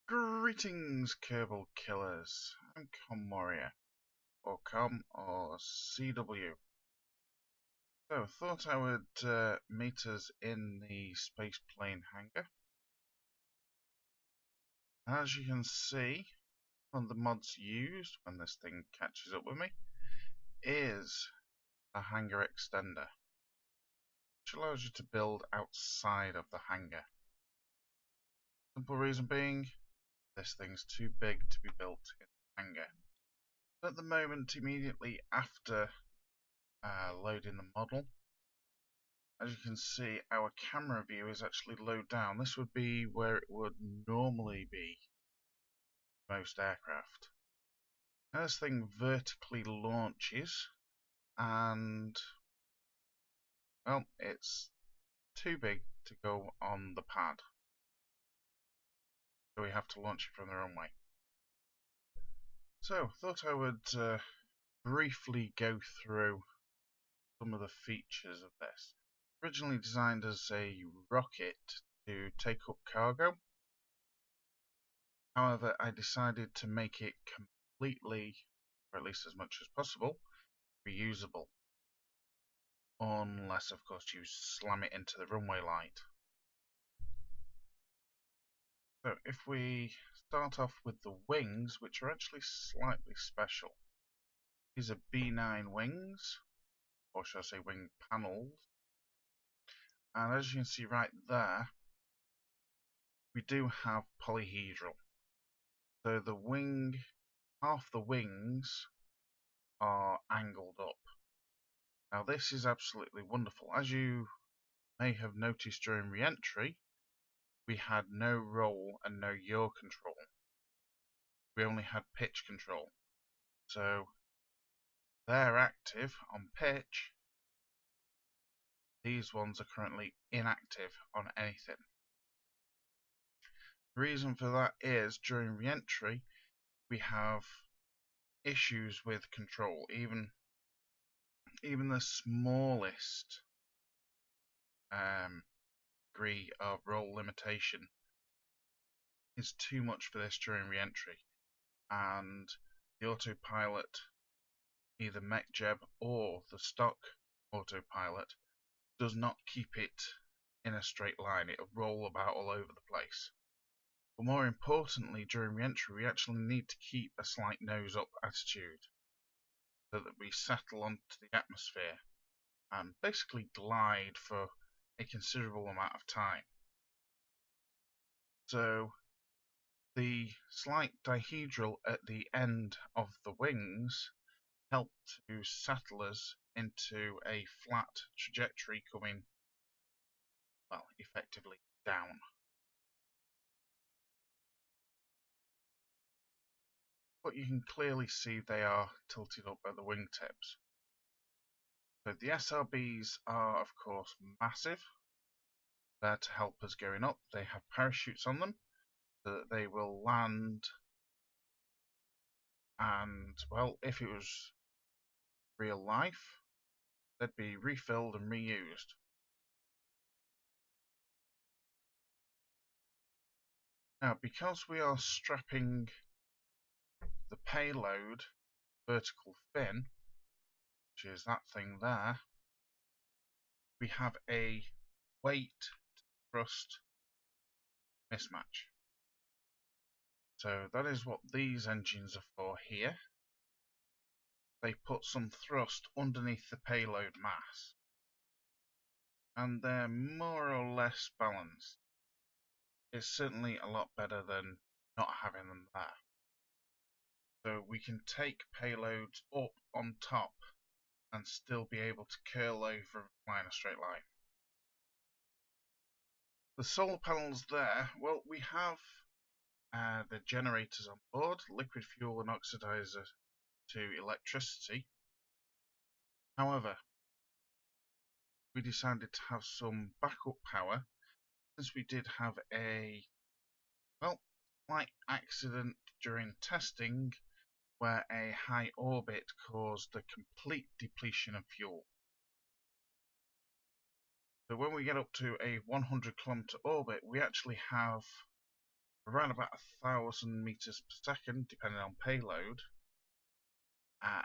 Greetings, Kerbal killers. I'm Warrior, or Com, or CW. So, thought I would meet us in the space plane hangar. As you can see, one of the mods used when this thing catches up with me is a hangar extender, which allows you to build outside of the hangar. Simple reason being, this thing's too big to be built in the hangar. At the moment, immediately after loading the model, as you can see, our camera view is actually low down. This would be where it would normally be most aircraft. Now this thing vertically launches, and well, it's too big to go on the pad, so we have to launch it from the runway. So, thought I would briefly go through some of the features of this. Originally designed as a rocket to take up cargo. However, I decided to make it completely, or at least as much as possible, reusable. Unless, of course, you slam it into the runway light. So, if we start off with the wings, which are actually slightly special. These are B9 wings, or should I say wing panels. And as you can see right there, we do have polyhedral. So the wing, half the wings are angled up. Now this is absolutely wonderful. As you may have noticed during re-entry, we had no roll and no yaw control. We only had pitch control. So they're active on pitch. These ones are currently inactive on anything. The reason for that is during re-entry we have issues with control. Even the smallest degree of roll limitation is too much for this during re-entry, and the autopilot, either MechJeb or the stock autopilot, does not keep it in a straight line. It'll roll about all over the place. But more importantly, during re-entry we actually need to keep a slight nose up attitude so that we settle onto the atmosphere and basically glide for a considerable amount of time. So the slight dihedral at the end of the wings help to settle us into a flat trajectory coming, well, effectively down. but you can clearly see they are tilted up at the wingtips. So the SRBs are, of course, massive. There to help us going up. They have parachutes on them so that they will land, and, well, if it was real life, they'd be refilled and reused. Now, because we are strapping the payload vertical fin, which is that thing there, we have a weight thrust mismatch. So that is what these engines are for here. They put some thrust underneath the payload mass, and they're more or less balanced. It's certainly a lot better than not having them there. So we can take payloads up on top and still be able to curl over and fly in a straight line. The solar panels there, well, we have the generators on board, liquid fuel and oxidizer to electricity. However, we decided to have some backup power since we did have a, well, slight accident during testing where a high orbit caused a complete depletion of fuel. So when we get up to a 100-kilometer orbit, we actually have around about 1,000 meters per second, depending on payload,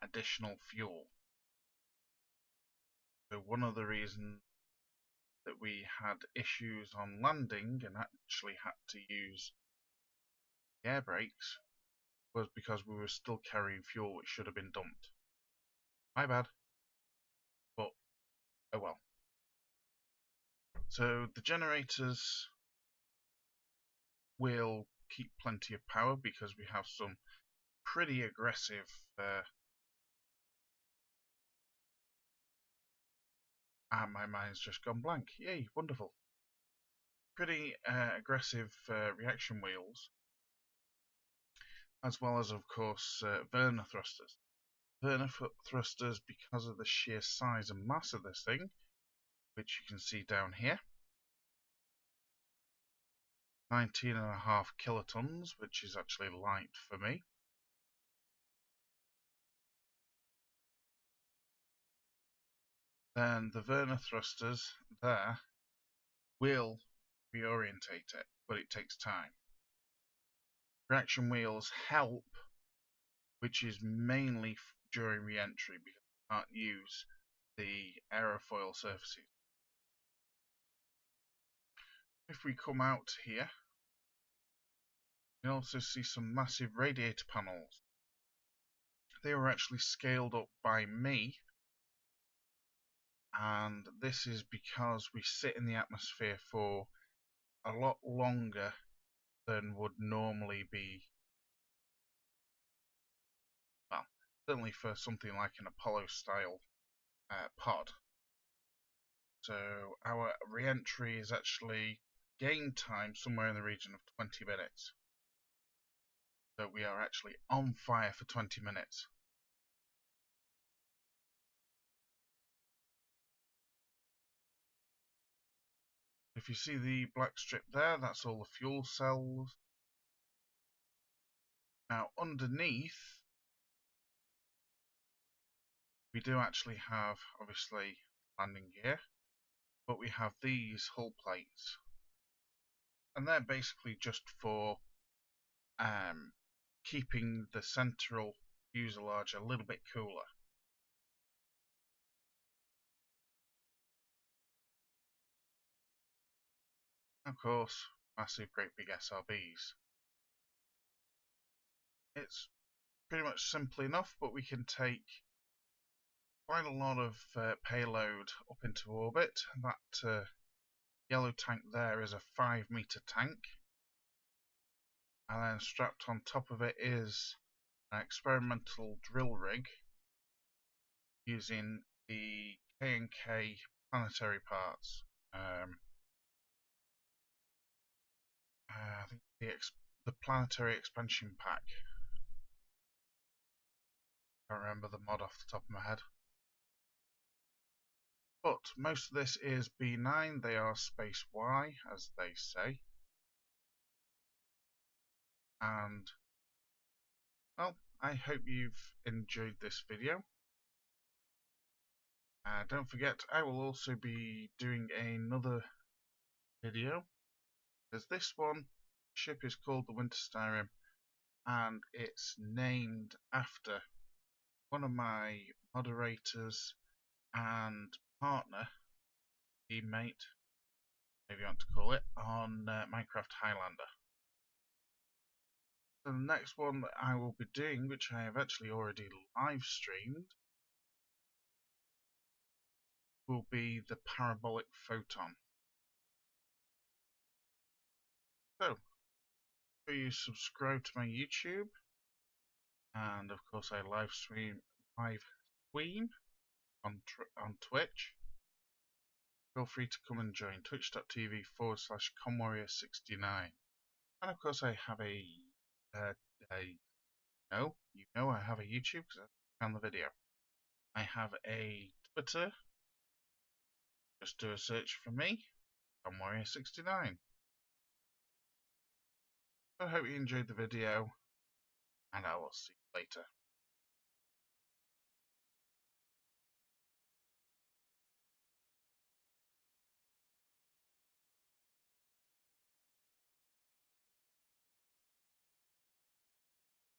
additional fuel. So one of the reasons that we had issues on landing and actually had to use air brakes was because we were still carrying fuel which should have been dumped. My bad. But, oh well. So the generators will keep plenty of power because we have some pretty aggressive my mind's just gone blank. Yay, wonderful. Pretty aggressive reaction wheels, as well as, of course, Werner thrusters. Werner thrusters, because of the sheer size and mass of this thing, which you can see down here, 19.5 kilotons, which is actually light for me. Then the Werner thrusters there will reorientate it, but it takes time. Reaction wheels help, which is mainly during re-entry because you can't use the aerofoil surfaces. If we come out here, you can also see some massive radiator panels. They were actually scaled up by me, and this is because we sit in the atmosphere for a lot longer than would normally be, well, certainly for something like an Apollo style pod. So our re-entry is actually game time somewhere in the region of 20 minutes. So we are actually on fire for 20 minutes. If you see the black strip there, that's all the fuel cells. Now underneath, we do actually have, obviously, landing gear, but we have these hull plates. And they're basically just for keeping the central fuselage a little bit cooler. Of course, massive, great big SRBs. It's pretty much simple enough, but we can take quite a lot of payload up into orbit. That yellow tank there is a 5-meter tank, and then strapped on top of it is an experimental drill rig using the K&K planetary parts. I think the planetary expansion pack. Can't remember the mod off the top of my head. But most of this is B9. They are space Y, as they say. And, well, I hope you've enjoyed this video. Don't forget, I will also be doing another video, because this ship is called the Winterstyrm, and it's named after one of my moderators and partner, teammate, maybe you want to call it, on Minecraft Highlander. So the next one that I will be doing, which I have actually already live streamed, will be the parabolic photon. So, make sure you subscribe to my YouTube, and of course I live stream on Twitch. Feel free to come and join twitch.tv/comwarrior69. And of course I have I have a YouTube because I found the video. I have a Twitter. Just do a search for me, comwarrior69. I hope you enjoyed the video, and I will see you later.